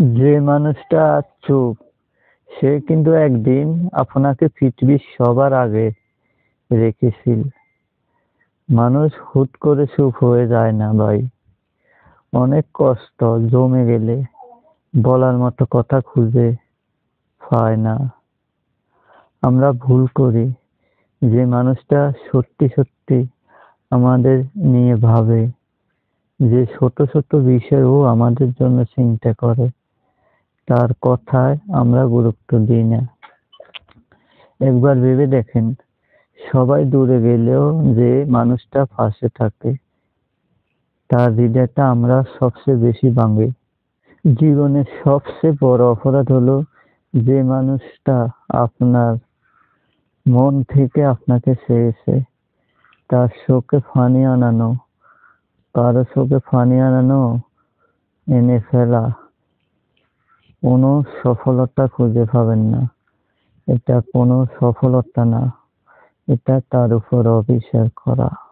যে মানুষটা চুপ সে কিন্তু একদিন আপনাকে পৃথিবীর সবার আগে রেখেছিল। মানুষ হুট করে চুপ হয়ে যায় না ভাই। অনেক কষ্ট জমে গেলে বলার মতো কথা খুঁজে পায় না। আমরা ভুল করি। যে মানুষটা সত্যি সত্যি আমাদের নিয়ে ভাবে, যে ছোট ছোট বিষয়েও আমাদের জন্য চিন্তা করে, তার কথায় আমরা গুরুত্ব দিই না। একবার ভেবে দেখেন, সবাই দূরে গেলেও যে মানুষটা পাশে থাকে তার হৃদয়টা আমরা সবচেয়ে বেশি ভাঙি। জীবনের সবচেয়ে বড় অপরাধ হলো যে মানুষটা আপনার মন থেকে আপনাকে চেয়েছে তার চোখে পানি আনানো, কারো চোখে পানি আনানো, এনে ফেলা, কোনো সফলতা খুঁজে পাবেন না। এটা কোনো সফলতা না, এটা তার উপর অবিচার করা।